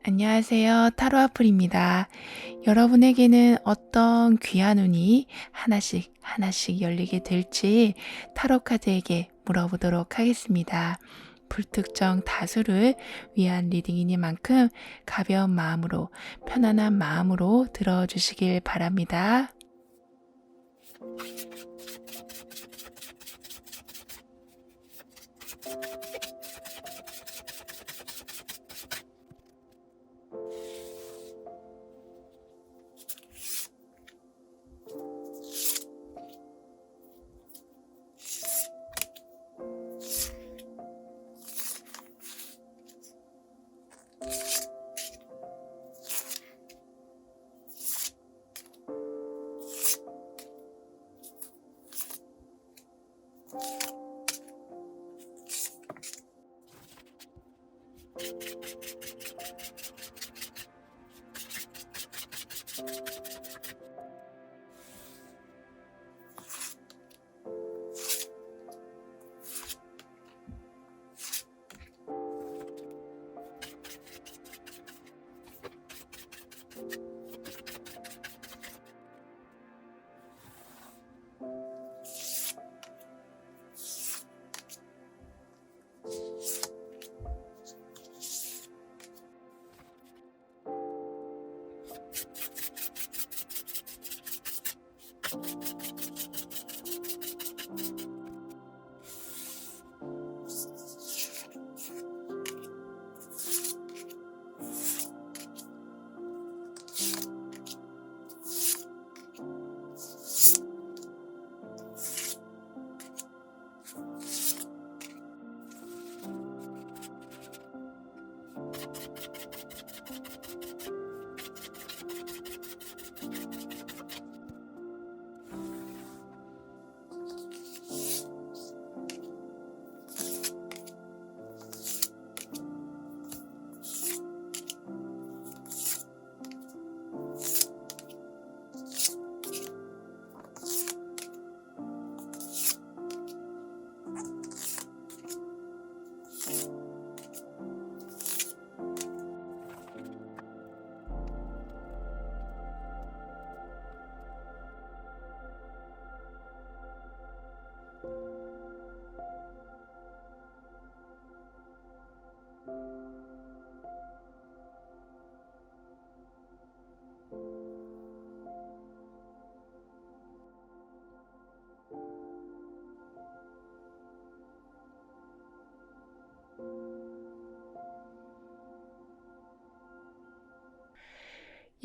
안녕하세요. 타로 아플입니다. 여러분에게는 어떤 귀한 운이 하나씩 하나씩 열리게 될지 타로 카드에게 물어보도록 하겠습니다. 불특정 다수를 위한 리딩이니만큼 가벼운 마음으로 편안한 마음으로 들어주시길 바랍니다.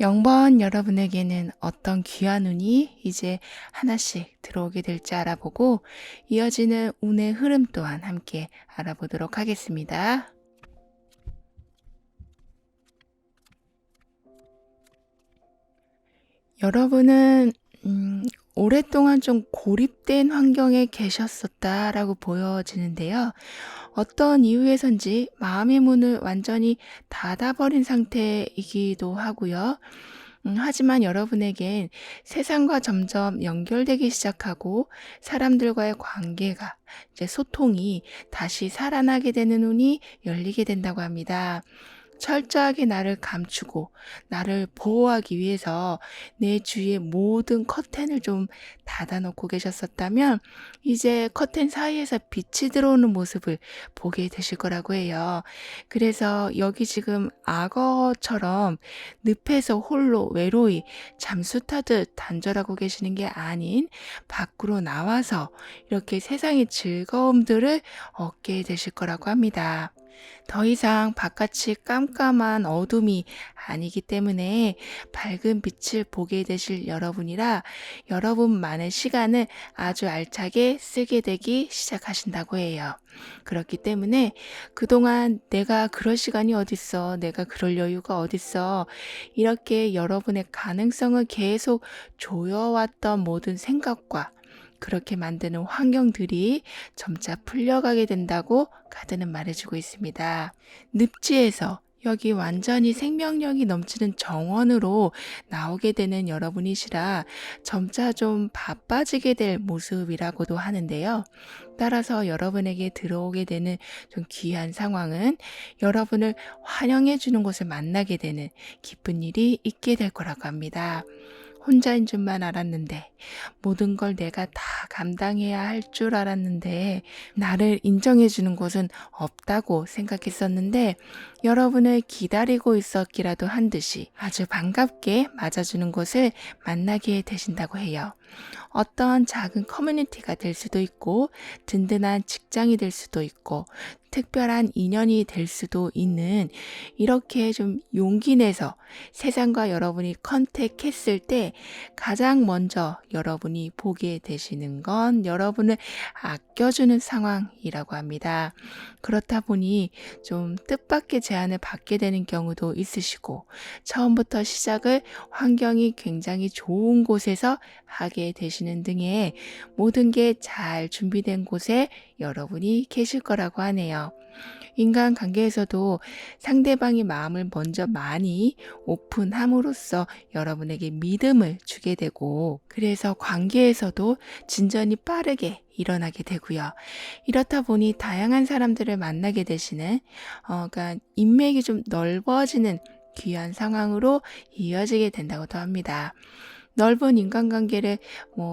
영번 여러분에게는 어떤 귀한 운이 이제 하나씩 들어오게 될지 알아보고 이어지는 운의 흐름 또한 함께 알아보도록 하겠습니다. 여러분은 오랫동안 좀 고립된 환경에 계셨었다라고 보여지는데요. 어떤 이유에선지 마음의 문을 완전히 닫아버린 상태이기도 하고요. 하지만 여러분에겐 세상과 점점 연결되기 시작하고 사람들과의 관계가 이제 소통이 다시 살아나게 되는 운이 열리게 된다고 합니다. 철저하게 나를 감추고 나를 보호하기 위해서 내 주위의 모든 커튼을 좀 닫아놓고 계셨었다면 이제 커튼 사이에서 빛이 들어오는 모습을 보게 되실 거라고 해요. 그래서 여기 지금 악어처럼 늪에서 홀로 외로이 잠수 타듯 단절하고 계시는 게 아닌 밖으로 나와서 이렇게 세상의 즐거움들을 얻게 되실 거라고 합니다. 더 이상 바깥이 깜깜한 어둠이 아니기 때문에 밝은 빛을 보게 되실 여러분이라 여러분만의 시간을 아주 알차게 쓰게 되기 시작하신다고 해요. 그렇기 때문에 그동안 내가 그럴 시간이 어딨어, 내가 그럴 여유가 어딨어, 이렇게 여러분의 가능성을 계속 조여왔던 모든 생각과 그렇게 만드는 환경들이 점차 풀려가게 된다고 카드는 말해주고 있습니다. 늪지에서 여기 완전히 생명력이 넘치는 정원으로 나오게 되는 여러분이시라 점차 좀 바빠지게 될 모습이라고도 하는데요. 따라서 여러분에게 들어오게 되는 좀 귀한 상황은 여러분을 환영해 주는 곳을 만나게 되는 기쁜 일이 있게 될 거라고 합니다. 혼자인 줄만 알았는데, 모든 걸 내가 다 감당해야 할 줄 알았는데, 나를 인정해 주는 곳은 없다고 생각했었는데, 여러분을 기다리고 있었기라도 한 듯이 아주 반갑게 맞아주는 곳을 만나게 되신다고 해요. 어떤 작은 커뮤니티가 될 수도 있고, 든든한 직장이 될 수도 있고, 특별한 인연이 될 수도 있는, 이렇게 좀 용기 내서 세상과 여러분이 컨택했을 때 가장 먼저 여러분이 보게 되시는 건 여러분을 아껴주는 상황이라고 합니다. 그렇다 보니 좀 뜻밖의 제안을 받게 되는 경우도 있으시고, 처음부터 시작을 환경이 굉장히 좋은 곳에서 하게 되시는 등의 모든 게 잘 준비된 곳에 여러분이 계실 거라고 하네요. 인간 관계에서도 상대방이 마음을 먼저 많이 오픈함으로써 여러분에게 믿음을 주게 되고, 그래서 관계에서도 진전이 빠르게 일어나게 되고요. 이렇다 보니 다양한 사람들을 만나게 되시는, 그러니까 인맥이 좀 넓어지는 귀한 상황으로 이어지게 된다고도 합니다. 넓은 인간관계를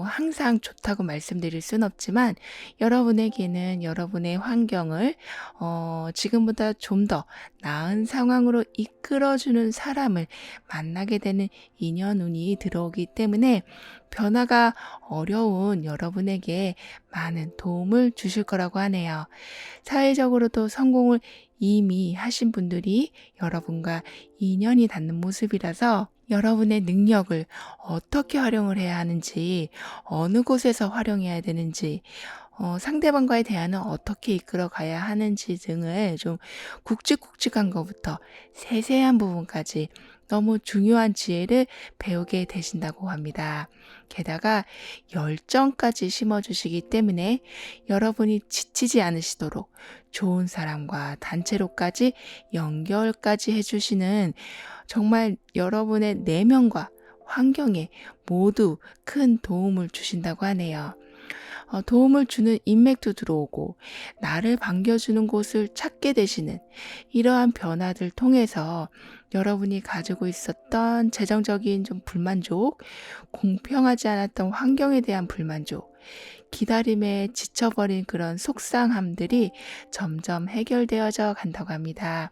항상 좋다고 말씀드릴 순 없지만, 여러분에게는 여러분의 환경을 지금보다 좀 더 나은 상황으로 이끌어주는 사람을 만나게 되는 인연운이 들어오기 때문에 변화가 어려운 여러분에게 많은 도움을 주실 거라고 하네요. 사회적으로도 성공을 이미 하신 분들이 여러분과 인연이 닿는 모습이라서 여러분의 능력을 어떻게 활용을 해야 하는지, 어느 곳에서 활용해야 되는지, 상대방과의 대화는 어떻게 이끌어 가야 하는지 등을 좀 굵직굵직한 것부터 세세한 부분까지 너무 중요한 지혜를 배우게 되신다고 합니다. 게다가 열정까지 심어주시기 때문에 여러분이 지치지 않으시도록 좋은 사람과 단체로까지 연결까지 해주시는, 정말 여러분의 내면과 환경에 모두 큰 도움을 주신다고 하네요. 도움을 주는 인맥도 들어오고 나를 반겨주는 곳을 찾게 되시는 이러한 변화들 통해서 여러분이 가지고 있었던 재정적인 좀 불만족, 공평하지 않았던 환경에 대한 불만족, 기다림에 지쳐버린 그런 속상함들이 점점 해결되어져 간다고 합니다.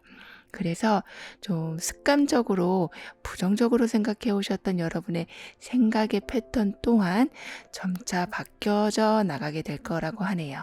그래서 좀 습관적으로 부정적으로 생각해 오셨던 여러분의 생각의 패턴 또한 점차 바뀌어져 나가게 될 거라고 하네요.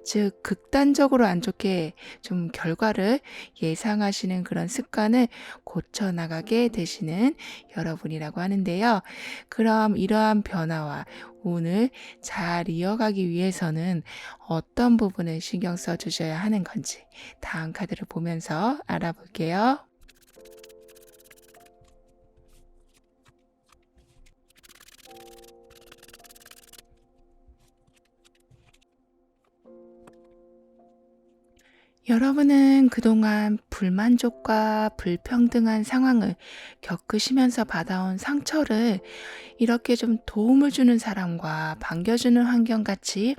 즉, 극단적으로 안 좋게 좀 결과를 예상하시는 그런 습관을 고쳐 나가게 되시는 여러분이라고 하는데요. 그럼 이러한 변화와 운을 잘 이어가기 위해서는 어떤 부분을 신경 써 주셔야 하는 건지 다음 카드를 보면서 알아볼게요. 여러분은 그동안 불만족과 불평등한 상황을 겪으시면서 받아온 상처를 이렇게 좀 도움을 주는 사람과 반겨주는 환경같이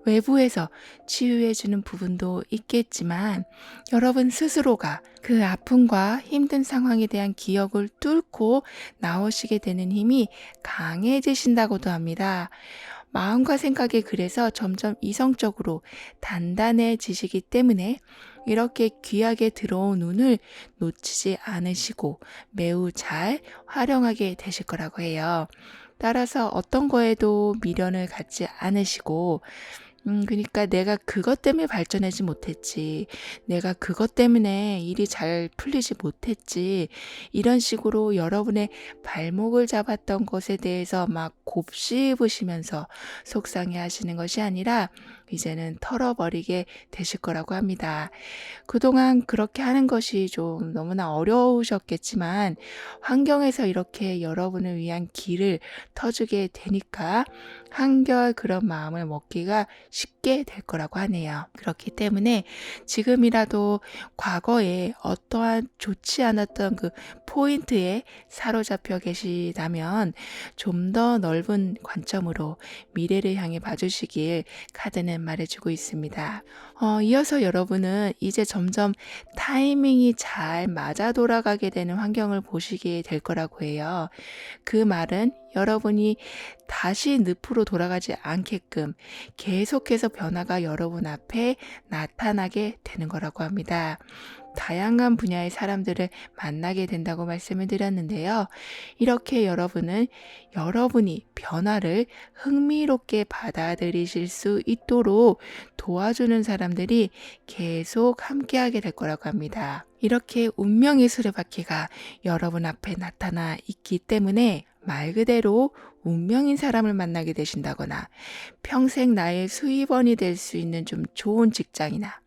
외부에서 치유해주는 부분도 있겠지만, 여러분 스스로가 그 아픔과 힘든 상황에 대한 기억을 뚫고 나오시게 되는 힘이 강해지신다고도 합니다. 마음과 생각이 그래서 점점 이성적으로 단단해지시기 때문에 이렇게 귀하게 들어온 운을 놓치지 않으시고 매우 잘 활용하게 되실 거라고 해요. 따라서 어떤 거에도 미련을 갖지 않으시고, 그러니까 내가 그것 때문에 발전하지 못했지, 내가 그것 때문에 일이 잘 풀리지 못했지, 이런 식으로 여러분의 발목을 잡았던 것에 대해서 막 곱씹으시면서 속상해 하시는 것이 아니라 이제는 털어버리게 되실 거라고 합니다. 그동안 그렇게 하는 것이 좀 너무나 어려우셨겠지만, 환경에서 이렇게 여러분을 위한 길을 터주게 되니까 한결 그런 마음을 먹기가 있게 될 거라고 하네요. 그렇기 때문에 지금이라도 과거에 어떠한 좋지 않았던 그 포인트에 사로잡혀 계시다면 좀 더 넓은 관점으로 미래를 향해 봐주시길 카드는 말해주고 있습니다. 이어서 여러분은 이제 점점 타이밍이 잘 맞아 돌아가게 되는 환경을 보시게 될 거라고 해요. 그 말은 여러분이 다시 늪으로 돌아가지 않게끔 계속해서 변화가 여러분 앞에 나타나게 되는 거라고 합니다. 다양한 분야의 사람들을 만나게 된다고 말씀을 드렸는데요. 이렇게 여러분은 여러분이 변화를 흥미롭게 받아들이실 수 있도록 도와주는 사람들이 계속 함께하게 될 거라고 합니다. 이렇게 운명의 수레바퀴가 여러분 앞에 나타나 있기 때문에 말 그대로 운명인 사람을 만나게 되신다거나 평생 나의 수입원이 될 수 있는 좀 좋은 직장이나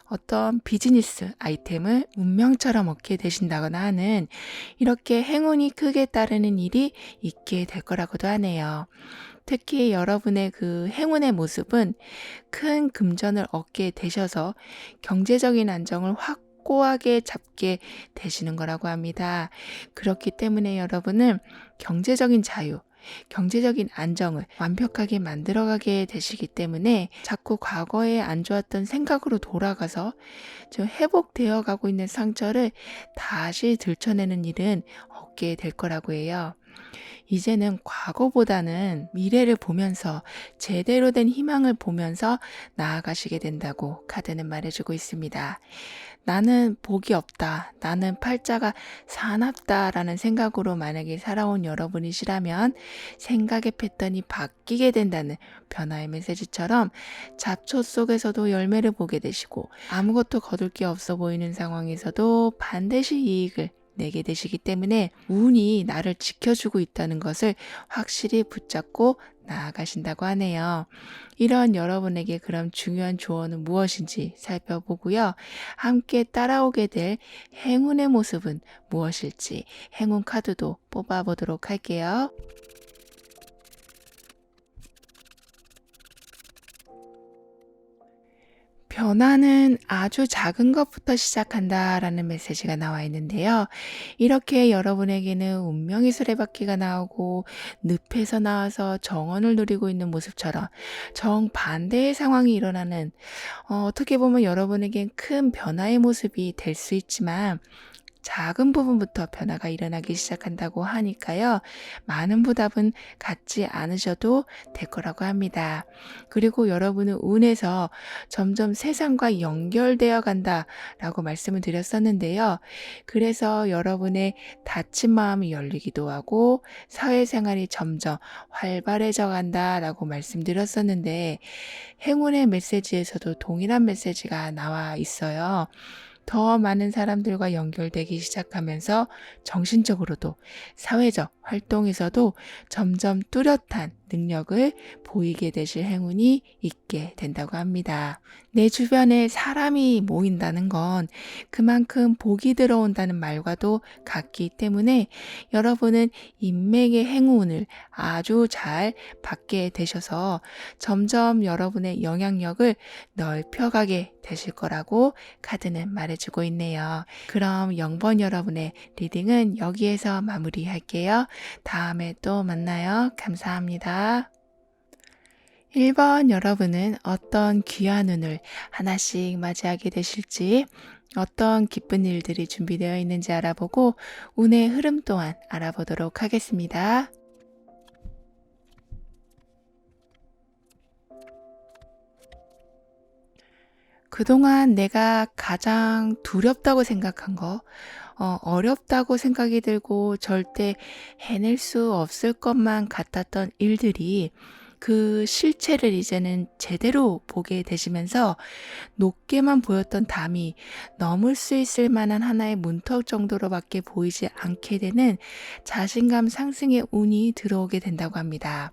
어떤 비즈니스 아이템을 운명처럼 얻게 되신다거나 하는 이렇게 행운이 크게 따르는 일이 있게 될 거라고도 하네요. 특히 여러분의 그 행운의 모습은 큰 금전을 얻게 되셔서 경제적인 안정을 확고하게 잡게 되시는 거라고 합니다. 그렇기 때문에 여러분은 경제적인 자유, 경제적인 안정을 완벽하게 만들어가게 되시기 때문에 자꾸 과거에 안 좋았던 생각으로 돌아가서 지금 회복되어 가고 있는 상처를 다시 들춰내는 일은 없게 될 거라고 해요. 이제는 과거보다는 미래를 보면서 제대로 된 희망을 보면서 나아가시게 된다고 카드는 말해주고 있습니다. 나는 복이 없다. 나는 팔자가 사납다라는 생각으로 만약에 살아온 여러분이시라면 생각의 패턴이 바뀌게 된다는 변화의 메시지처럼 잡초 속에서도 열매를 보게 되시고 아무것도 거둘 게 없어 보이는 상황에서도 반드시 이익을 내게 되시기 때문에 운이 나를 지켜주고 있다는 것을 확실히 붙잡고 나아가신다고 하네요. 이런 여러분에게 그럼 중요한 조언은 무엇인지 살펴보고요. 함께 따라오게 될 행운의 모습은 무엇일지 행운 카드도 뽑아보도록 할게요. 변화는 아주 작은 것부터 시작한다라는 메시지가 나와 있는데요. 이렇게 여러분에게는 운명의 수레바퀴가 나오고 늪에서 나와서 정원을 누리고 있는 모습처럼 정반대의 상황이 일어나는 어떻게 보면 여러분에겐 큰 변화의 모습이 될 수 있지만 작은 부분부터 변화가 일어나기 시작한다고 하니까요. 많은 부담은 갖지 않으셔도 될 거라고 합니다. 그리고 여러분은 운에서 점점 세상과 연결되어 간다라고 말씀을 드렸었는데요. 그래서 여러분의 닫힌 마음이 열리기도 하고 사회생활이 점점 활발해져 간다라고 말씀드렸었는데 행운의 메시지에서도 동일한 메시지가 나와 있어요. 더 많은 사람들과 연결되기 시작하면서 정신적으로도 사회적 활동에서도 점점 뚜렷한 능력을 보이게 되실 행운이 있게 된다고 합니다. 내 주변에 사람이 모인다는 건 그만큼 복이 들어온다는 말과도 같기 때문에 여러분은 인맥의 행운을 아주 잘 받게 되셔서 점점 여러분의 영향력을 넓혀가게 되실 거라고 카드는 말해주고 있네요. 그럼 0번 여러분의 리딩은 여기에서 마무리할게요. 다음에 또 만나요. 감사합니다. 1번 여러분은 어떤 귀한 운을 하나씩 맞이하게 되실지 어떤 기쁜 일들이 준비되어 있는지 알아보고 운의 흐름 또한 알아보도록 하겠습니다. 그동안 내가 가장 두렵다고 생각한 거, 어렵다고 생각이 들고 절대 해낼 수 없을 것만 같았던 일들이 그 실체를 이제는 제대로 보게 되시면서 높게만 보였던 담이 넘을 수 있을 만한 하나의 문턱 정도로밖에 보이지 않게 되는 자신감 상승의 운이 들어오게 된다고 합니다.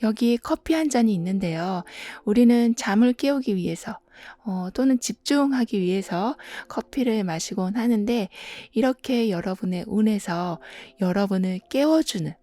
여기 커피 한 잔이 있는데요. 우리는 잠을 깨우기 위해서 또는 집중하기 위해서 커피를 마시곤 하는데 이렇게 여러분의 운에서 여러분을 깨워주는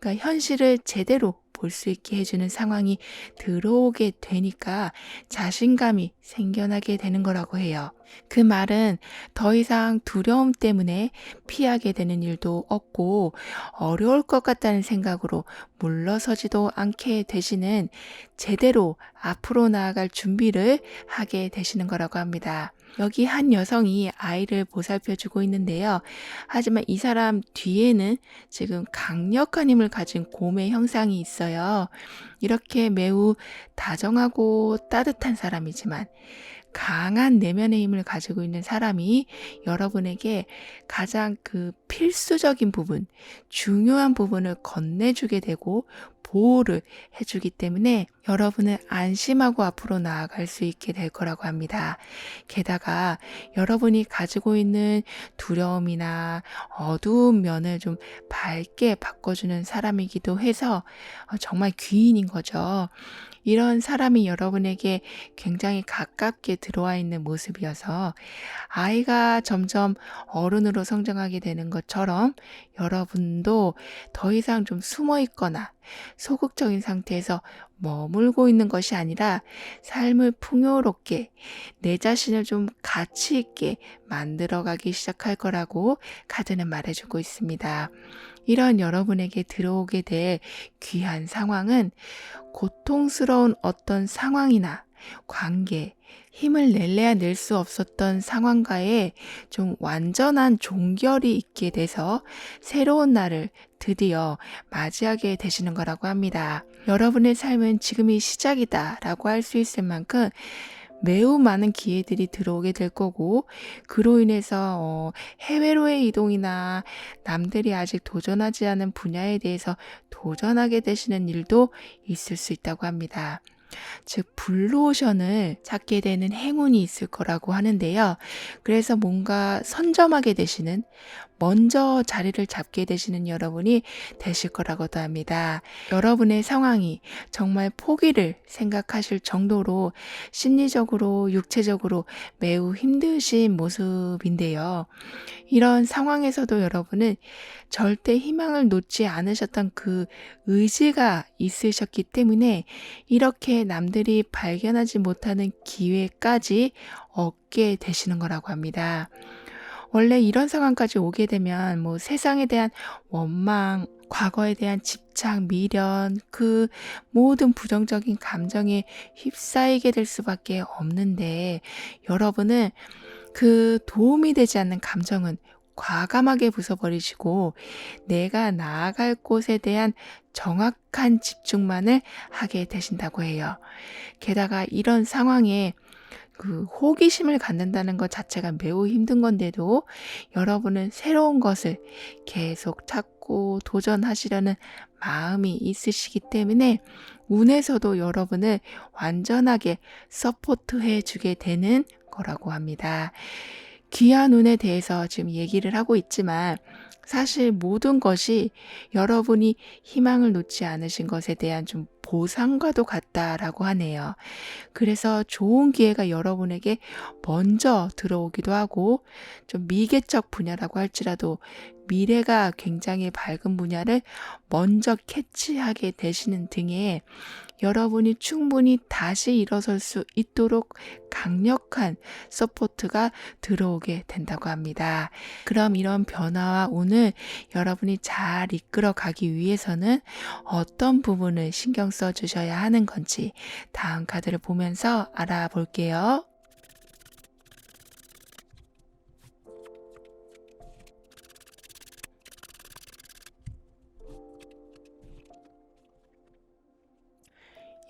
그러니까 현실을 제대로 볼 수 있게 해주는 상황이 들어오게 되니까 자신감이 생겨나게 되는 거라고 해요. 그 말은 더 이상 두려움 때문에 피하게 되는 일도 없고 어려울 것 같다는 생각으로 물러서지도 않게 되시는, 제대로 앞으로 나아갈 준비를 하게 되시는 거라고 합니다. 여기 한 여성이 아이를 보살펴주고 있는데요. 하지만 이 사람 뒤에는 지금 강력한 힘을 가진 곰의 형상이 있어요. 이렇게 매우 다정하고 따뜻한 사람이지만 강한 내면의 힘을 가지고 있는 사람이 여러분에게 가장 그 필수적인 부분, 중요한 부분을 건네주게 되고 보호를 해주기 때문에 여러분은 안심하고 앞으로 나아갈 수 있게 될 거라고 합니다. 게다가 여러분이 가지고 있는 두려움이나 어두운 면을 좀 밝게 바꿔주는 사람이기도 해서 정말 귀인인 거죠. 이런 사람이 여러분에게 굉장히 가깝게 들어와 있는 모습이어서 아이가 점점 어른으로 성장하게 되는 것처럼 여러분도 더 이상 좀 숨어 있거나 소극적인 상태에서 머물고 있는 것이 아니라 삶을 풍요롭게, 내 자신을 좀 가치 있게 만들어가기 시작할 거라고 카드는 말해주고 있습니다. 이런 여러분에게 들어오게 될 귀한 상황은 고통스러운 어떤 상황이나 관계, 힘을 낼래야 낼 수 없었던 상황과의 좀 완전한 종결이 있게 돼서 새로운 날을 드디어 맞이하게 되시는 거라고 합니다. 여러분의 삶은 지금이 시작이다라고 할 수 있을 만큼 매우 많은 기회들이 들어오게 될 거고, 그로 인해서 해외로의 이동이나 남들이 아직 도전하지 않은 분야에 대해서 도전하게 되시는 일도 있을 수 있다고 합니다. 즉 블루오션을 찾게 되는 행운이 있을 거라고 하는데요. 그래서 뭔가 선점하게 되시는, 먼저 자리를 잡게 되시는 여러분이 되실 거라고도 합니다. 여러분의 상황이 정말 포기를 생각하실 정도로 심리적으로, 육체적으로 매우 힘드신 모습인데요. 이런 상황에서도 여러분은 절대 희망을 놓지 않으셨던 그 의지가 있으셨기 때문에 이렇게 남들이 발견하지 못하는 기회까지 얻게 되시는 거라고 합니다. 원래 이런 상황까지 오게 되면 세상에 대한 원망, 과거에 대한 집착, 미련, 그 모든 부정적인 감정에 휩싸이게 될 수밖에 없는데, 여러분은 그 도움이 되지 않는 감정은 과감하게 부숴버리시고 내가 나아갈 곳에 대한 정확한 집중만을 하게 되신다고 해요. 게다가 이런 상황에 그 호기심을 갖는다는 것 자체가 매우 힘든 건데도 여러분은 새로운 것을 계속 찾고 도전하시려는 마음이 있으시기 때문에 운에서도 여러분을 완전하게 서포트해 주게 되는 거라고 합니다. 귀한 운에 대해서 지금 얘기를 하고 있지만 사실 모든 것이 여러분이 희망을 놓지 않으신 것에 대한 좀 보상과도 같다라고 하네요. 그래서 좋은 기회가 여러분에게 먼저 들어오기도 하고, 좀 미개척 분야라고 할지라도 미래가 굉장히 밝은 분야를 먼저 캐치하게 되시는 등의 여러분이 충분히 다시 일어설 수 있도록 강력한 서포트가 들어오게 된다고 합니다. 그럼 이런 변화와 운을 여러분이 잘 이끌어 가기 위해서는 어떤 부분을 신경 써 주셔야 하는 건지 다음 카드를 보면서 알아볼게요.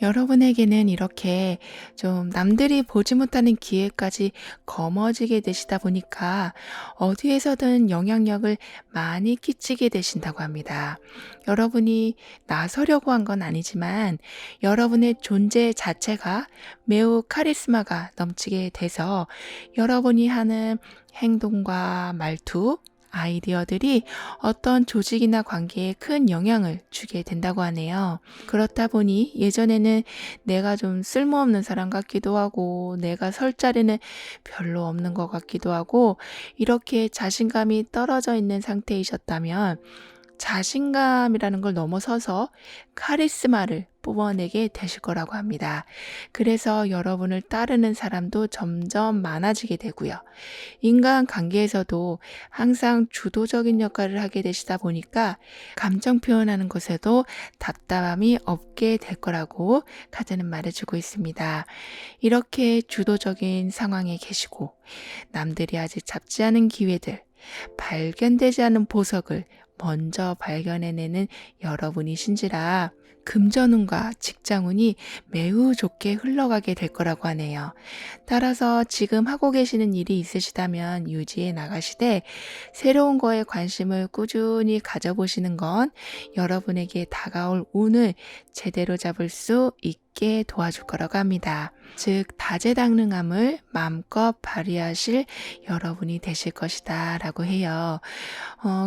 여러분에게는 이렇게 좀 남들이 보지 못하는 기회까지 거머쥐게 되시다 보니까 어디에서든 영향력을 많이 끼치게 되신다고 합니다. 여러분이 나서려고 한 건 아니지만 여러분의 존재 자체가 매우 카리스마가 넘치게 돼서 여러분이 하는 행동과 말투, 아이디어들이 어떤 조직이나 관계에 큰 영향을 주게 된다고 하네요. 그렇다 보니 예전에는 내가 좀 쓸모없는 사람 같기도 하고 내가 설 자리는 별로 없는 것 같기도 하고 이렇게 자신감이 떨어져 있는 상태이셨다면 자신감이라는 걸 넘어서서 카리스마를 뿜어내게 되실 거라고 합니다. 그래서 여러분을 따르는 사람도 점점 많아지게 되고요. 인간 관계에서도 항상 주도적인 역할을 하게 되시다 보니까 감정 표현하는 것에도 답답함이 없게 될 거라고 카드는 말해주고 있습니다. 이렇게 주도적인 상황에 계시고 남들이 아직 잡지 않은 기회들, 발견되지 않은 보석을 먼저 발견해내는 여러분이신지라 금전운과 직장운이 매우 좋게 흘러가게 될 거라고 하네요. 따라서 지금 하고 계시는 일이 있으시다면 유지해 나가시되 새로운 거에 관심을 꾸준히 가져보시는 건 여러분에게 다가올 운을 제대로 잡을 수 있게 도와줄 거라고 합니다. 즉 다재다능함을 마음껏 발휘하실 여러분이 되실 것이다 라고 해요.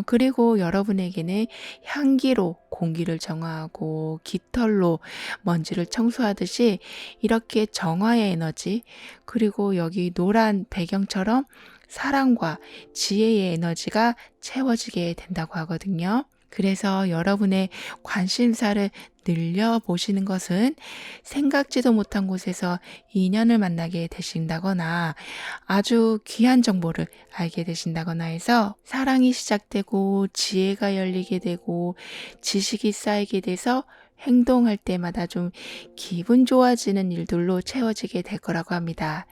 그리고 여러분에게는 향기로 공기를 정화하고 깃털로 먼지를 청소하듯이 이렇게 정화의 에너지, 그리고 여기 노란 배경처럼 사랑과 지혜의 에너지가 채워지게 된다고 하거든요. 그래서 여러분의 관심사를 늘려보시는 것은 생각지도 못한 곳에서 인연을 만나게 되신다거나 아주 귀한 정보를 알게 되신다거나 해서 사랑이 시작되고 지혜가 열리게 되고 지식이 쌓이게 돼서 행동할 때마다 좀 기분 좋아지는 일들로 채워지게 될 거라고 합니다.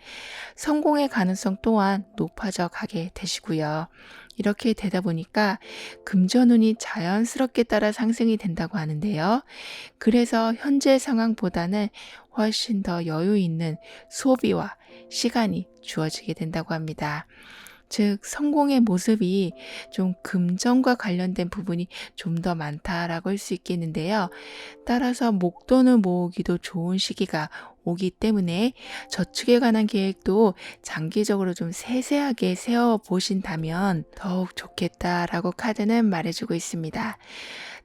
성공의 가능성 또한 높아져 가게 되시고요. 이렇게 되다 보니까 금전운이 자연스럽게 따라 상승이 된다고 하는데요. 그래서 현재 상황보다는 훨씬 더 여유 있는 소비와 시간이 주어지게 된다고 합니다. 즉 성공의 모습이 좀 금전과 관련된 부분이 좀 더 많다라고 할 수 있겠는데요. 따라서 목돈을 모으기도 좋은 시기가 오기 때문에 저축에 관한 계획도 장기적으로 좀 세세하게 세워보신다면 더욱 좋겠다라고 카드는 말해주고 있습니다.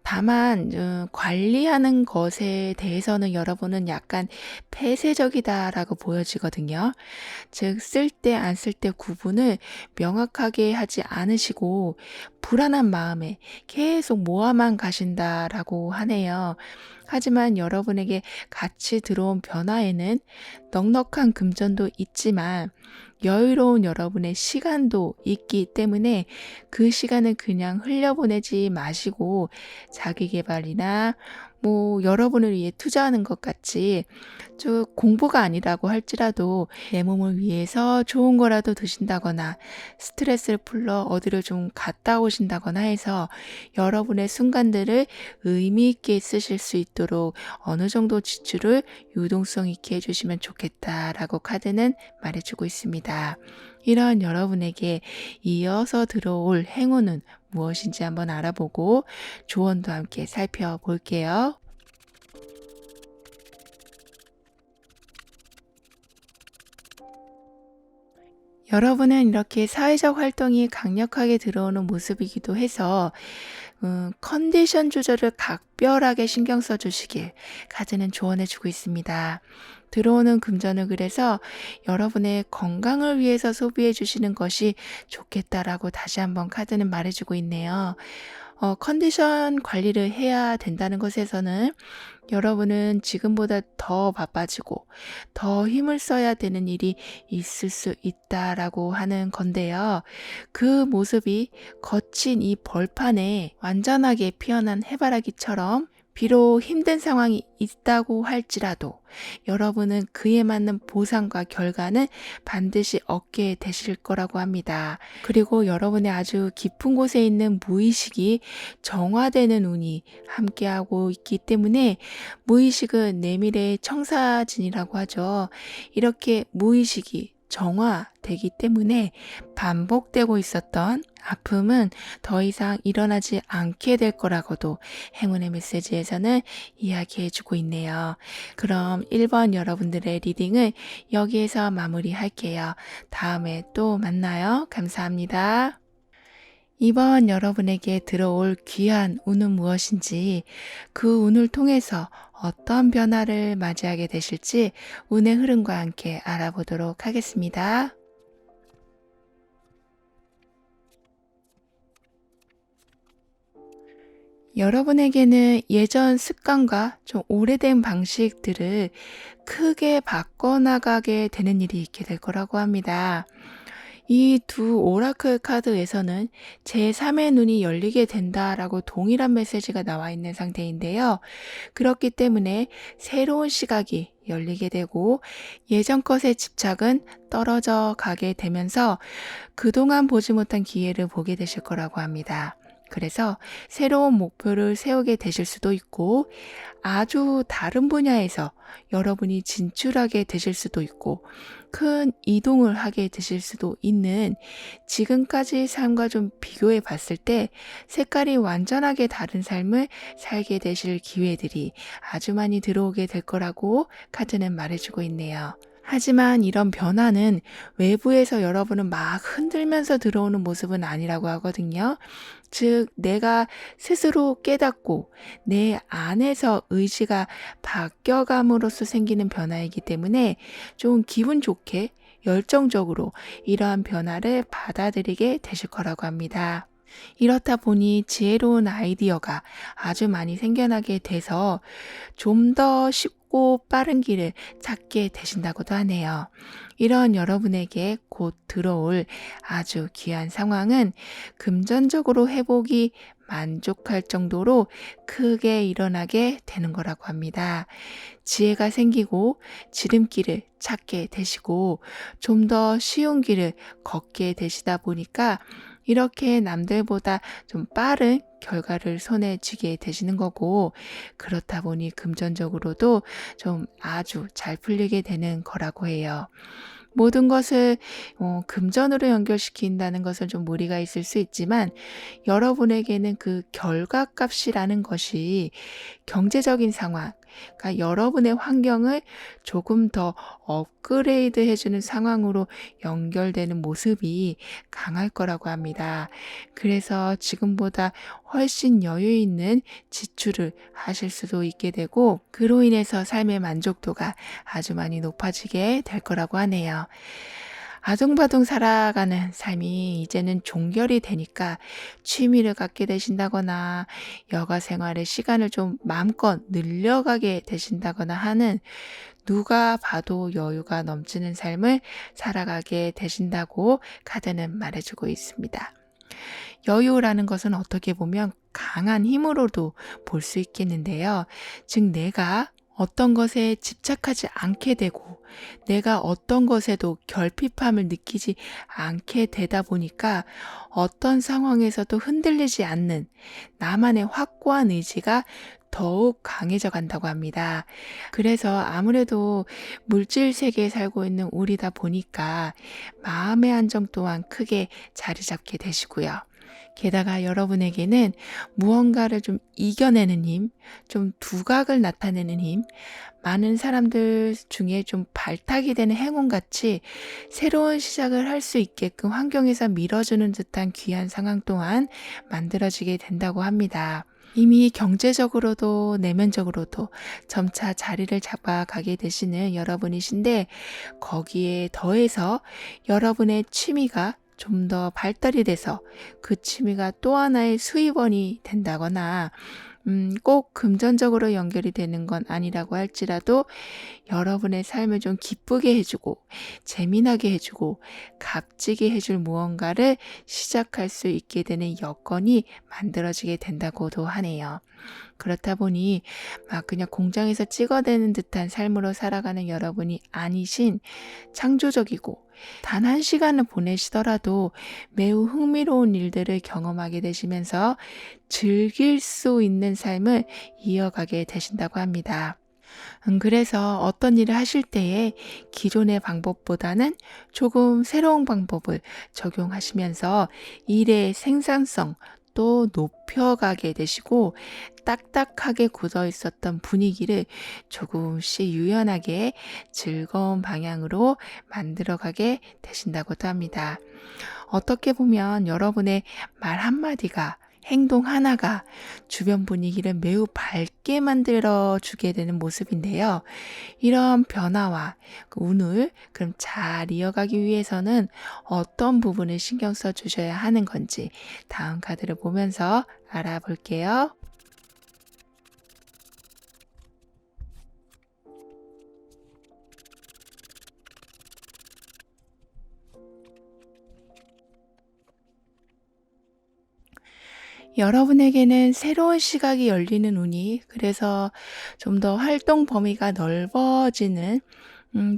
다만 관리하는 것에 대해서는 여러분은 약간 폐쇄적이다라고 보여지거든요. 즉 쓸 때 안 쓸 때 구분을 명확하게 하지 않으시고 불안한 마음에 계속 모아만 가신다라고 하네요. 하지만 여러분에게 같이 들어온 변화에는 넉넉한 금전도 있지만 여유로운 여러분의 시간도 있기 때문에 그 시간을 그냥 흘려보내지 마시고 자기 개발이나 여러분을 위해 투자하는 것 같이 쭉 공부가 아니라고 할지라도 내 몸을 위해서 좋은 거라도 드신다거나 스트레스를 풀러 어디를 좀 갔다 오신다거나 해서 여러분의 순간들을 의미 있게 쓰실 수 있도록 어느 정도 지출을 유동성 있게 해주시면 좋겠다라고 카드는 말해주고 있습니다. 이런 여러분에게 이어서 들어올 행운은 무엇인지 한번 알아보고 조언도 함께 살펴볼게요. 여러분은 이렇게 사회적 활동이 강력하게 들어오는 모습이기도 해서 컨디션 조절을 각별하게 신경 써주시길 카드는 조언해주고 있습니다. 들어오는 금전을 그래서 여러분의 건강을 위해서 소비해 주시는 것이 좋겠다라고 다시 한번 카드는 말해주고 있네요. 컨디션 관리를 해야 된다는 것에서는 여러분은 지금보다 더 바빠지고 더 힘을 써야 되는 일이 있을 수 있다라고 하는 건데요. 그 모습이 거친 이 벌판에 완전하게 피어난 해바라기처럼 비록 힘든 상황이 있다고 할지라도 여러분은 그에 맞는 보상과 결과는 반드시 얻게 되실 거라고 합니다. 그리고 여러분의 아주 깊은 곳에 있는 무의식이 정화되는 운이 함께하고 있기 때문에 무의식은 내밀의 청사진이라고 하죠. 이렇게 무의식이 정화되기 때문에 반복되고 있었던 아픔은 더 이상 일어나지 않게 될 거라고도 행운의 메시지에서는 이야기해 주고 있네요. 그럼 1번 여러분들의 리딩을 여기에서 마무리할게요. 다음에 또 만나요. 감사합니다. 2번 여러분에게 들어올 귀한 운은 무엇인지, 그 운을 통해서 어떤 변화를 맞이하게 되실지 운의 흐름과 함께 알아보도록 하겠습니다. 여러분에게는 예전 습관과 좀 오래된 방식들을 크게 바꿔나가게 되는 일이 있게 될 거라고 합니다. 이 두 오라클 카드에서는 제3의 눈이 열리게 된다라고 동일한 메시지가 나와 있는 상태인데요. 그렇기 때문에 새로운 시각이 열리게 되고 예전 것의 집착은 떨어져 가게 되면서 그동안 보지 못한 기회를 보게 되실 거라고 합니다. 그래서 새로운 목표를 세우게 되실 수도 있고 아주 다른 분야에서 여러분이 진출하게 되실 수도 있고 큰 이동을 하게 되실 수도 있는 지금까지 삶과 좀 비교해 봤을 때 색깔이 완전하게 다른 삶을 살게 되실 기회들이 아주 많이 들어오게 될 거라고 카드는 말해주고 있네요. 하지만 이런 변화는 외부에서 여러분을 막 흔들면서 들어오는 모습은 아니라고 하거든요. 즉, 내가 스스로 깨닫고 내 안에서 의지가 바뀌어감으로써 생기는 변화이기 때문에 좀 기분 좋게 열정적으로 이러한 변화를 받아들이게 되실 거라고 합니다. 이렇다 보니 지혜로운 아이디어가 아주 많이 생겨나게 돼서 좀 더 쉽고 빠른 길을 찾게 되신다고도 하네요. 이런 여러분에게 곧 들어올 아주 귀한 상황은 금전적으로 회복이 만족할 정도로 크게 일어나게 되는 거라고 합니다. 지혜가 생기고 지름길을 찾게 되시고 좀 더 쉬운 길을 걷게 되시다 보니까 이렇게 남들보다 좀 빠른 결과를 손에 쥐게 되시는 거고 그렇다 보니 금전적으로도 좀 아주 잘 풀리게 되는 거라고 해요. 모든 것을 금전으로 연결시킨다는 것은 좀 무리가 있을 수 있지만 여러분에게는 그 결과값이라는 것이 경제적인 상황, 그러니까 여러분의 환경을 조금 더 업그레이드 해주는 상황으로 연결되는 모습이 강할 거라고 합니다. 그래서 지금보다 훨씬 여유 있는 지출을 하실 수도 있게 되고 그로 인해서 삶의 만족도가 아주 많이 높아지게 될 거라고 하네요. 아둥바둥 살아가는 삶이 이제는 종결이 되니까 취미를 갖게 되신다거나 여가 생활의 시간을 좀 마음껏 늘려가게 되신다거나 하는 누가 봐도 여유가 넘치는 삶을 살아가게 되신다고 카드는 말해주고 있습니다. 여유라는 것은 어떻게 보면 강한 힘으로도 볼 수 있겠는데요. 즉, 내가 어떤 것에 집착하지 않게 되고 내가 어떤 것에도 결핍함을 느끼지 않게 되다 보니까 어떤 상황에서도 흔들리지 않는 나만의 확고한 의지가 더욱 강해져 간다고 합니다. 그래서 아무래도 물질 세계에 살고 있는 우리다 보니까 마음의 안정 또한 크게 자리 잡게 되시고요. 게다가 여러분에게는 무언가를 좀 이겨내는 힘, 좀 두각을 나타내는 힘, 많은 사람들 중에 좀 발탁이 되는 행운같이 새로운 시작을 할 수 있게끔 환경에서 밀어주는 듯한 귀한 상황 또한 만들어지게 된다고 합니다. 이미 경제적으로도 내면적으로도 점차 자리를 잡아가게 되시는 여러분이신데 거기에 더해서 여러분의 취미가 좀 더 발달이 돼서 그 취미가 또 하나의 수입원이 된다거나 꼭 금전적으로 연결이 되는 건 아니라고 할지라도 여러분의 삶을 좀 기쁘게 해주고 재미나게 해주고 값지게 해줄 무언가를 시작할 수 있게 되는 여건이 만들어지게 된다고도 하네요. 그렇다 보니 막 그냥 공장에서 찍어내는 듯한 삶으로 살아가는 여러분이 아니신 창조적이고 단 한 시간을 보내시더라도 매우 흥미로운 일들을 경험하게 되시면서 즐길 수 있는 삶을 이어가게 되신다고 합니다. 그래서 어떤 일을 하실 때에 기존의 방법보다는 조금 새로운 방법을 적용하시면서 일의 생산성 또 높여가게 되시고 딱딱하게 굳어 있었던 분위기를 조금씩 유연하게 즐거운 방향으로 만들어가게 되신다고도 합니다. 어떻게 보면 여러분의 말 한마디가 행동 하나가 주변 분위기를 매우 밝게 만들어 주게 되는 모습인데요. 이런 변화와 운을 그럼 잘 이어가기 위해서는 어떤 부분을 신경 써 주셔야 하는 건지 다음 카드를 보면서 알아볼게요. 여러분에게는 새로운 시각이 열리는 운이, 그래서 좀 더 활동 범위가 넓어지는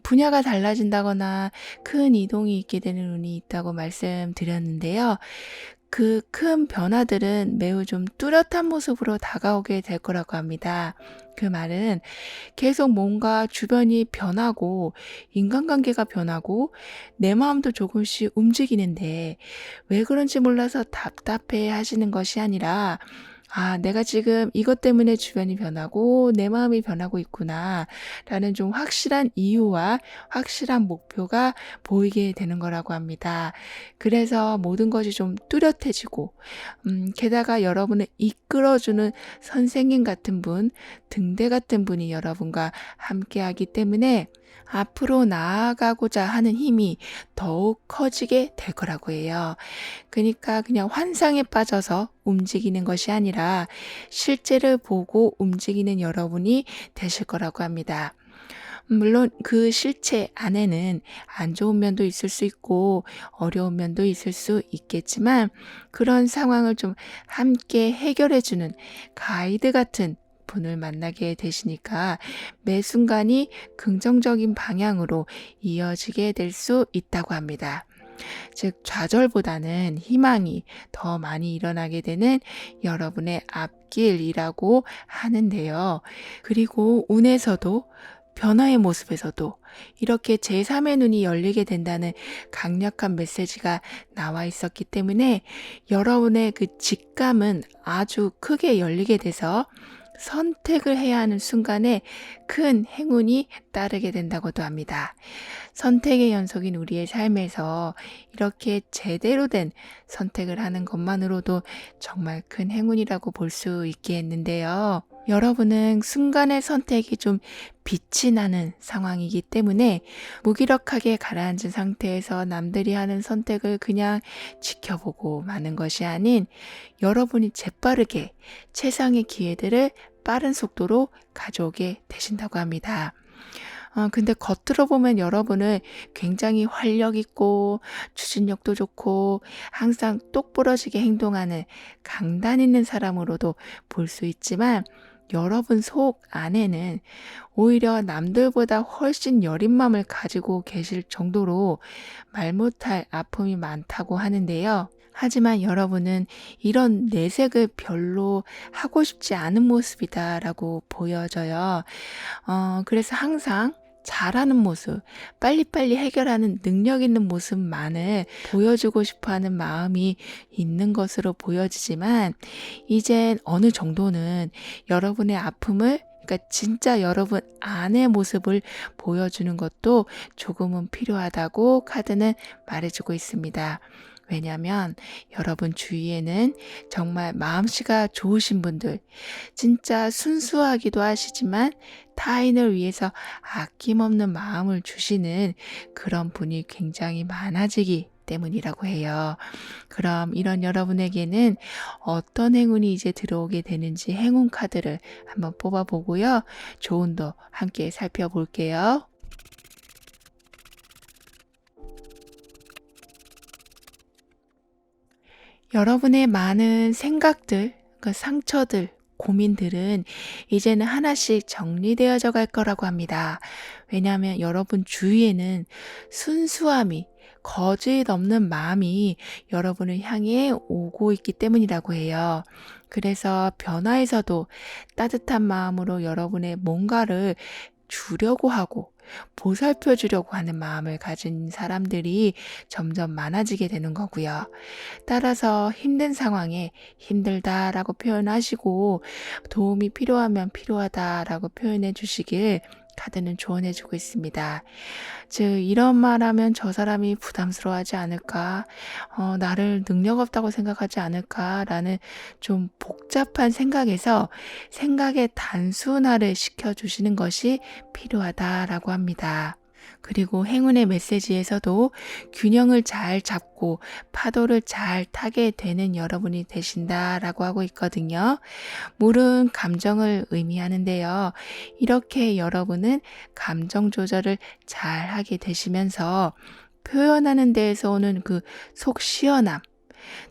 분야가 달라진다거나 큰 이동이 있게 되는 운이 있다고 말씀드렸는데요. 그 큰 변화들은 매우 좀 뚜렷한 모습으로 다가오게 될 거라고 합니다. 그 말은 계속 뭔가 주변이 변하고 인간관계가 변하고 내 마음도 조금씩 움직이는데 왜 그런지 몰라서 답답해 하시는 것이 아니라, 내가 지금 이것 때문에 주변이 변하고 내 마음이 변하고 있구나 라는 좀 확실한 이유와 확실한 목표가 보이게 되는 거라고 합니다. 그래서 모든 것이 좀 뚜렷해지고, 게다가 여러분을 이끌어주는 선생님 같은 분, 등대 같은 분이 여러분과 함께하기 때문에 앞으로 나아가고자 하는 힘이 더욱 커지게 될 거라고 해요. 그러니까 그냥 환상에 빠져서 움직이는 것이 아니라 실제를 보고 움직이는 여러분이 되실 거라고 합니다. 물론 그 실체 안에는 안 좋은 면도 있을 수 있고 어려운 면도 있을 수 있겠지만, 그런 상황을 좀 함께 해결해주는 가이드 같은 분을 만나게 되시니까 매 순간이 긍정적인 방향으로 이어지게 될 수 있다고 합니다. 즉, 좌절보다는 희망이 더 많이 일어나게 되는 여러분의 앞길이라고 하는데요. 그리고 운에서도, 변화의 모습에서도 이렇게 제3의 눈이 열리게 된다는 강력한 메시지가 나와 있었기 때문에 여러분의 그 직감은 아주 크게 열리게 돼서 선택을 해야 하는 순간에 큰 행운이 따르게 된다고도 합니다. 선택의 연속인 우리의 삶에서 이렇게 제대로 된 선택을 하는 것만으로도 정말 큰 행운이라고 볼 수 있겠는데요. 여러분은 순간의 선택이 좀 빛이 나는 상황이기 때문에 무기력하게 가라앉은 상태에서 남들이 하는 선택을 그냥 지켜보고 마는 것이 아닌, 여러분이 재빠르게 최상의 기회들을 빠른 속도로 가져오게 되신다고 합니다. 근데 겉으로 보면 여러분은 굉장히 활력 있고 추진력도 좋고 항상 똑부러지게 행동하는 강단 있는 사람으로도 볼 수 있지만, 여러분 속 안에는 오히려 남들보다 훨씬 여린 마음을 가지고 계실 정도로 말 못할 아픔이 많다고 하는데요. 하지만 여러분은 이런 내색을 별로 하고 싶지 않은 모습이다라고 보여져요. 그래서 항상 잘하는 모습, 빨리빨리 해결하는 능력 있는 모습만을 보여주고 싶어 하는 마음이 있는 것으로 보여지지만, 이젠 어느 정도는 여러분의 아픔을, 그러니까 진짜 여러분 안의 모습을 보여주는 것도 조금은 필요하다고 카드는 말해주고 있습니다. 왜냐하면 여러분 주위에는 정말 마음씨가 좋으신 분들, 진짜 순수하기도 하시지만 타인을 위해서 아낌없는 마음을 주시는 그런 분이 굉장히 많아지기 때문이라고 해요. 그럼 이런 여러분에게는 어떤 행운이 이제 들어오게 되는지 행운 카드를 한번 뽑아보고요. 조언도 함께 살펴볼게요. 여러분의 많은 생각들, 그 상처들, 고민들은 이제는 하나씩 정리되어져 갈 거라고 합니다. 왜냐하면 여러분 주위에는 순수함이, 거짓 없는 마음이 여러분을 향해 오고 있기 때문이라고 해요. 그래서 변화에서도 따뜻한 마음으로 여러분의 뭔가를 주려고 하고 보살펴 주려고 하는 마음을 가진 사람들이 점점 많아지게 되는 거고요. 따라서 힘든 상황에 힘들다라고 표현하시고, 도움이 필요하면 필요하다라고 표현해 주시길 카드는 조언해 주고 있습니다. 즉, 이런 말하면 저 사람이 부담스러워하지 않을까, 나를 능력 없다고 생각하지 않을까라는 좀 복잡한 생각에서 생각의 단순화를 시켜주시는 것이 필요하다라고 합니다. 그리고 행운의 메시지에서도 균형을 잘 잡고 파도를 잘 타게 되는 여러분이 되신다라고 하고 있거든요. 물은 감정을 의미하는데요. 이렇게 여러분은 감정 조절을 잘 하게 되시면서 표현하는 데에서 오는 그 속 시원함,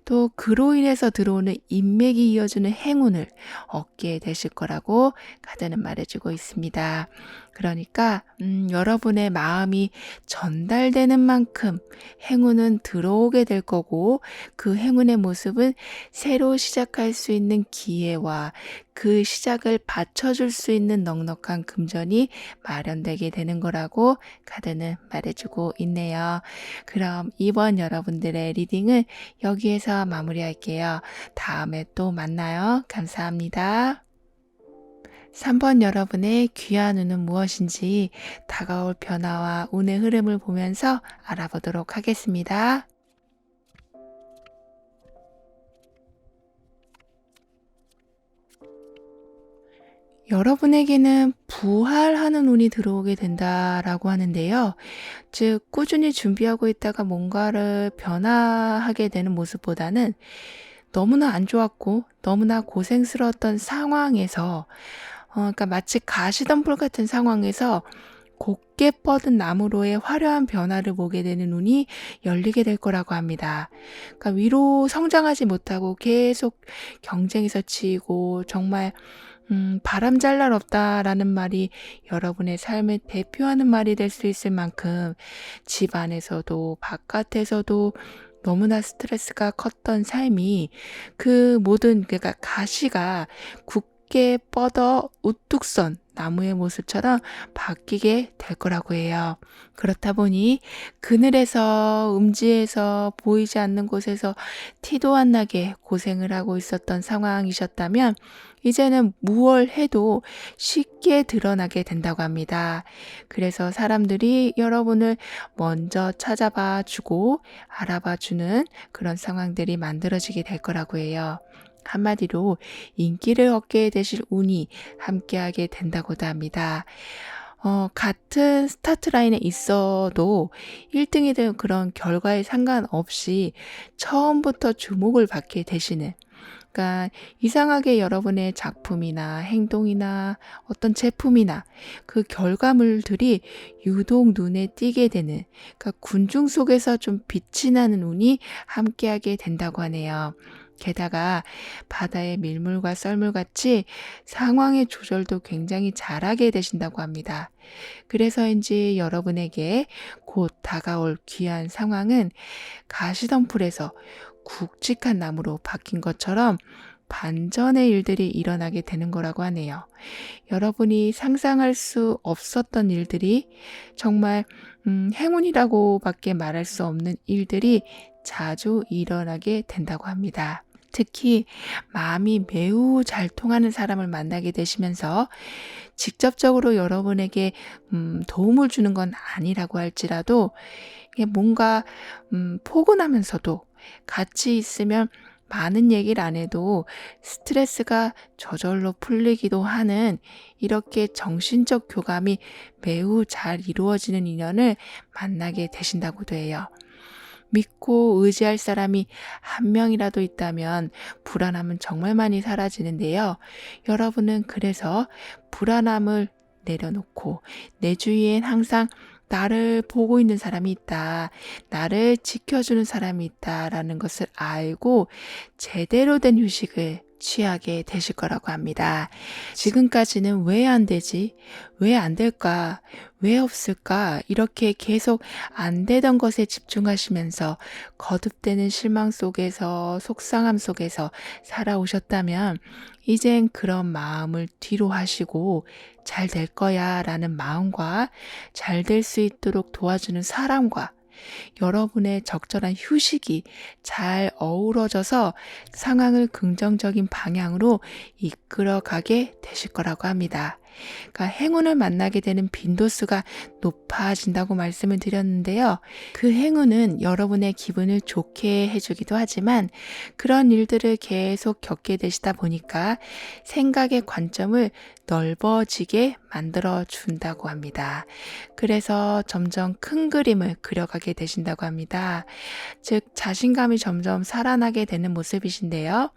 또 그로 인해서 들어오는 인맥이 이어주는 행운을 얻게 되실 거라고 카드는 말해주고 있습니다. 그러니까 여러분의 마음이 전달되는 만큼 행운은 들어오게 될 거고, 그 행운의 모습은 새로 시작할 수 있는 기회와 그 시작을 받쳐줄 수 있는 넉넉한 금전이 마련되게 되는 거라고 카드는 말해주고 있네요. 그럼 이번 여러분들의 리딩은 여기에서 마무리할게요. 다음에 또 만나요. 감사합니다. 3번 여러분의 귀한 운은 무엇인지 다가올 변화와 운의 흐름을 보면서 알아보도록 하겠습니다. 여러분에게는 부활하는 운이 들어오게 된다라고 하는데요. 즉, 꾸준히 준비하고 있다가 뭔가를 변화하게 되는 모습보다는 너무나 안 좋았고 너무나 고생스러웠던 상황에서 그러니까 마치 가시덤불 같은 상황에서 곱게 뻗은 나무로의 화려한 변화를 보게 되는 눈이 열리게 될 거라고 합니다. 그러니까 위로 성장하지 못하고 계속 경쟁에서 치이고 정말 바람 잘 날 없다라는 말이 여러분의 삶을 대표하는 말이 될 수 있을 만큼 집 안에서도 바깥에서도 너무나 스트레스가 컸던 삶이 그 모든 그러니까 가시가 굳게 뻗어 우뚝 선 나무의 모습처럼 바뀌게 될 거라고 해요. 그렇다 보니 그늘에서 음지에서 보이지 않는 곳에서 티도 안 나게 고생을 하고 있었던 상황이셨다면 이제는 무얼 해도 쉽게 드러나게 된다고 합니다. 그래서 사람들이 여러분을 먼저 찾아봐 주고 알아봐 주는 그런 상황들이 만들어지게 될 거라고 해요. 한마디로 인기를 얻게 되실 운이 함께하게 된다고도 합니다. 같은 스타트 라인에 있어도 1등이든 그런 결과에 상관없이 처음부터 주목을 받게 되시는, 그러니까 이상하게 여러분의 작품이나 행동이나 어떤 제품이나 그 결과물들이 유독 눈에 띄게 되는, 그러니까 군중 속에서 좀 빛이 나는 운이 함께하게 된다고 하네요. 게다가 바다의 밀물과 썰물같이 상황의 조절도 굉장히 잘하게 되신다고 합니다. 그래서인지 여러분에게 곧 다가올 귀한 상황은 가시덤불에서 굵직한 나무로 바뀐 것처럼 반전의 일들이 일어나게 되는 거라고 하네요. 여러분이 상상할 수 없었던 일들이 정말 행운이라고밖에 말할 수 없는 일들이 자주 일어나게 된다고 합니다. 특히 마음이 매우 잘 통하는 사람을 만나게 되시면서 직접적으로 여러분에게 도움을 주는 건 아니라고 할지라도 이게 뭔가 포근하면서도 같이 있으면 많은 얘기를 안 해도 스트레스가 저절로 풀리기도 하는, 이렇게 정신적 교감이 매우 잘 이루어지는 인연을 만나게 되신다고도 해요. 믿고 의지할 사람이 한 명이라도 있다면 불안함은 정말 많이 사라지는데요. 여러분은 그래서 불안함을 내려놓고 내 주위엔 항상 나를 보고 있는 사람이 있다, 나를 지켜주는 사람이 있다라는 것을 알고 제대로 된 휴식을 취하게 되실 거라고 합니다. 지금까지는 왜 안 되지? 왜 안 될까? 왜 없을까? 이렇게 계속 안 되던 것에 집중하시면서 거듭되는 실망 속에서 속상함 속에서 살아오셨다면 이젠 그런 마음을 뒤로 하시고 잘 될 거야 라는 마음과 잘 될 수 있도록 도와주는 사람과 여러분의 적절한 휴식이 잘 어우러져서 상황을 긍정적인 방향으로 이끌어가게 되실 거라고 합니다. 그러니까 행운을 만나게 되는 빈도수가 높아진다고 말씀을 드렸는데요. 그 행운은 여러분의 기분을 좋게 해주기도 하지만 그런 일들을 계속 겪게 되시다 보니까 생각의 관점을 넓어지게 만들어 준다고 합니다. 그래서 점점 큰 그림을 그려가게 되신다고 합니다. 즉 자신감이 점점 살아나게 되는 모습이신데요.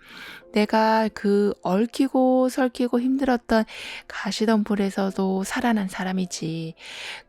내가 그 얽히고 설키고 힘들었던 가시덤불에서도 살아난 사람이지.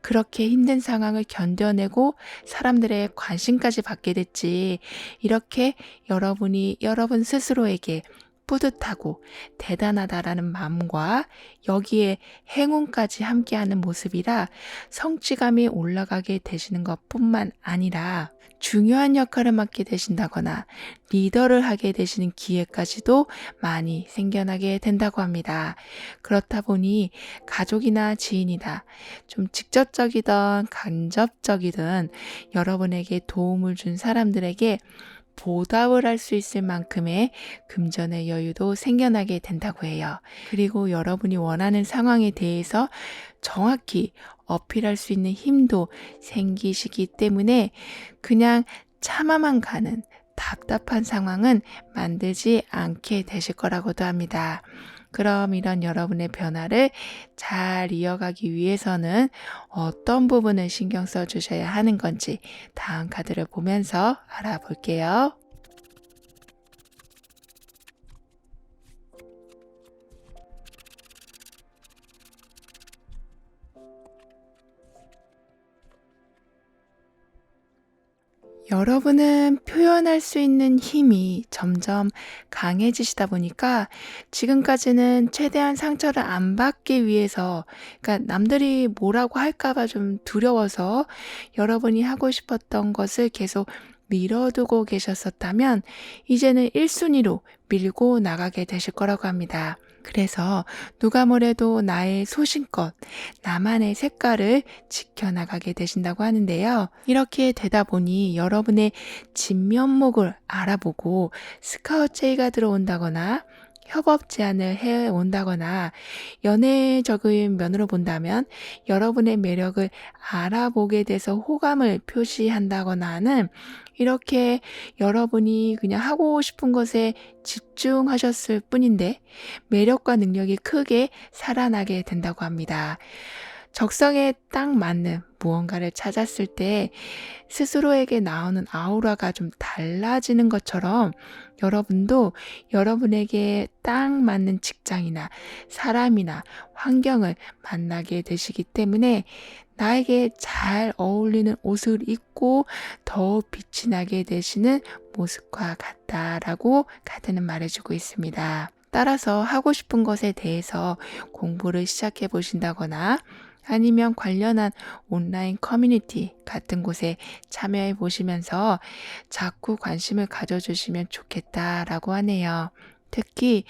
그렇게 힘든 상황을 견뎌내고 사람들의 관심까지 받게 됐지. 이렇게 여러분이 여러분 스스로에게 뿌듯하고 대단하다라는 마음과 여기에 행운까지 함께하는 모습이라 성취감이 올라가게 되시는 것뿐만 아니라 중요한 역할을 맡게 되신다거나 리더를 하게 되시는 기회까지도 많이 생겨나게 된다고 합니다. 그렇다 보니 가족이나 지인이나 좀 직접적이든 간접적이든 여러분에게 도움을 준 사람들에게 보답을 할 수 있을 만큼의 금전의 여유도 생겨나게 된다고 해요. 그리고 여러분이 원하는 상황에 대해서 정확히 어필할 수 있는 힘도 생기시기 때문에 그냥 참아만 가는 답답한 상황은 만들지 않게 되실 거라고도 합니다. 그럼 이런 여러분의 변화를 잘 이어가기 위해서는 어떤 부분을 신경 써 주셔야 하는 건지 다음 카드를 보면서 알아볼게요. 여러분은 표현할 수 있는 힘이 점점 강해지시다 보니까 지금까지는 최대한 상처를 안 받기 위해서, 그러니까 남들이 뭐라고 할까봐 좀 두려워서 여러분이 하고 싶었던 것을 계속 미뤄두고 계셨었다면 이제는 1순위로 밀고 나가게 되실 거라고 합니다. 그래서 누가 뭐래도 나의 소신껏 나만의 색깔을 지켜나가게 되신다고 하는데요. 이렇게 되다 보니 여러분의 진면목을 알아보고 스카우트 제의가 들어온다거나 협업 제안을 해온다거나 연애적인 면으로 본다면 여러분의 매력을 알아보게 돼서 호감을 표시한다거나 하는 이렇게 여러분이 그냥 하고 싶은 것에 집중하셨을 뿐인데 매력과 능력이 크게 살아나게 된다고 합니다. 적성에 딱 맞는 무언가를 찾았을 때 스스로에게 나오는 아우라가 좀 달라지는 것처럼 여러분도 여러분에게 딱 맞는 직장이나 사람이나 환경을 만나게 되시기 때문에 나에게 잘 어울리는 옷을 입고 더욱 빛이 나게 되시는 모습과 같다라고 카드는 말해주고 있습니다. 따라서 하고 싶은 것에 대해서 공부를 시작해 보신다거나 아니면 관련한 온라인 커뮤니티 같은 곳에 참여해 보시면서 자꾸 관심을 가져주시면 좋겠다라고 하네요. 특히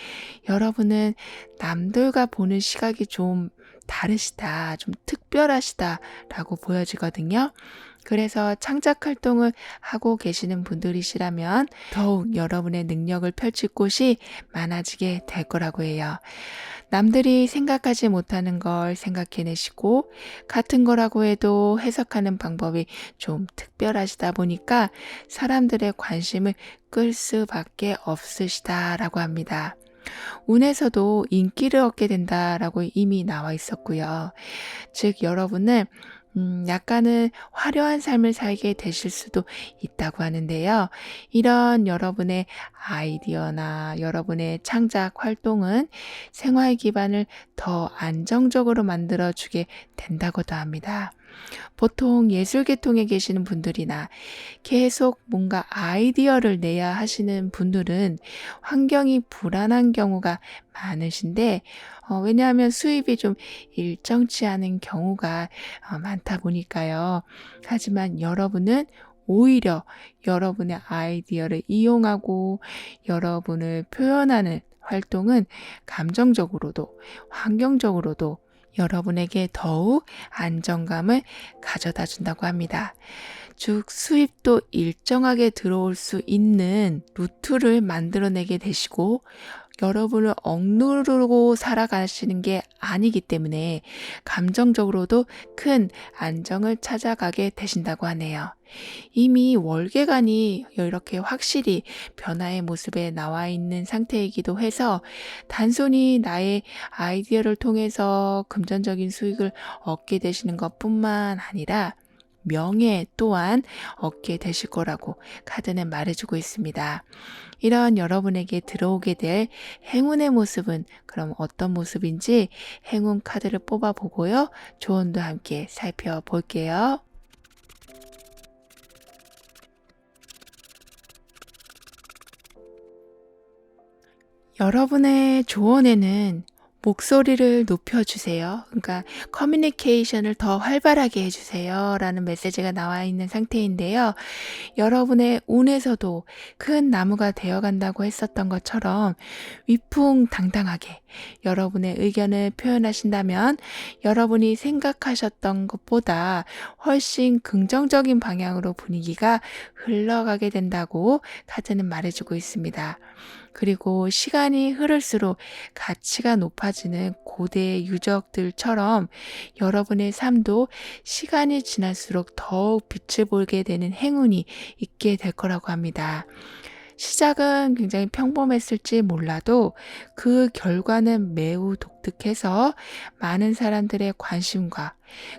여러분은 남들과 보는 시각이 좀 다르시다, 좀 특별하시다라고 보여지거든요. 그래서 창작 활동을 하고 계시는 분들이시라면 더욱 여러분의 능력을 펼칠 곳이 많아지게 될 거라고 해요. 남들이 생각하지 못하는 걸 생각해내시고 같은 거라고 해도 해석하는 방법이 좀 특별하시다 보니까 사람들의 관심을 끌 수밖에 없으시다라고 합니다. 운에서도 인기를 얻게 된다라고 이미 나와 있었고요. 즉 여러분은 약간은 화려한 삶을 살게 되실 수도 있다고 하는데요. 이런 여러분의 아이디어나 여러분의 창작 활동은 생활 기반을 더 안정적으로 만들어주게 된다고도 합니다. 보통 예술 계통에 계시는 분들이나 계속 뭔가 아이디어를 내야 하시는 분들은 환경이 불안한 경우가 많으신데 왜냐하면 수입이 좀 일정치 않은 경우가 많다 보니까요. 하지만 여러분은 오히려 여러분의 아이디어를 이용하고 여러분을 표현하는 활동은 감정적으로도 환경적으로도 여러분에게 더욱 안정감을 가져다 준다고 합니다. 즉 수입도 일정하게 들어올 수 있는 루트를 만들어내게 되시고 여러분을 억누르고 살아가시는 게 아니기 때문에 감정적으로도 큰 안정을 찾아가게 되신다고 하네요. 이미 월계관이 이렇게 확실히 변화의 모습에 나와 있는 상태이기도 해서 단순히 나의 아이디어를 통해서 금전적인 수익을 얻게 되시는 것뿐만 아니라 명예 또한 얻게 되실 거라고 카드는 말해주고 있습니다. 이런 여러분에게 들어오게 될 행운의 모습은 그럼 어떤 모습인지 행운 카드를 뽑아 보고요. 조언도 함께 살펴볼게요. 여러분의 조언에는 목소리를 높여주세요. 그러니까 커뮤니케이션을 더 활발하게 해주세요. 라는 메시지가 나와 있는 상태인데요. 여러분의 운에서도 큰 나무가 되어간다고 했었던 것처럼 위풍당당하게 여러분의 의견을 표현하신다면 여러분이 생각하셨던 것보다 훨씬 긍정적인 방향으로 분위기가 흘러가게 된다고 카드는 말해주고 있습니다. 그리고 시간이 흐를수록 가치가 높아지는 고대의 유적들처럼 여러분의 삶도 시간이 지날수록 더욱 빛을 보게 되는 행운이 있게 될 거라고 합니다. 시작은 굉장히 평범했을지 몰라도 그 결과는 매우 독특해서 많은 사람들의 관심과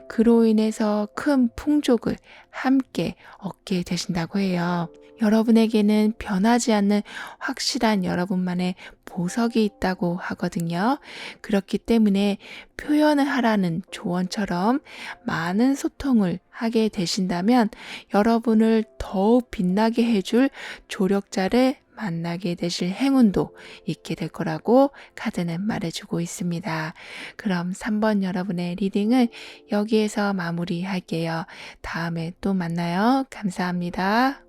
그로 인해서 큰 풍족을 함께 얻게 되신다고 해요. 여러분에게는 변하지 않는 확실한 여러분만의 보석이 있다고 하거든요. 그렇기 때문에 표현을 하라는 조언처럼 많은 소통을 하게 되신다면 여러분을 더욱 빛나게 해줄 조력자를 만나게 되실 행운도 있게 될 거라고 카드는 말해주고 있습니다. 그럼 3번 여러분의 리딩을 여기에서 마무리할게요. 다음에 또 만나요. 감사합니다.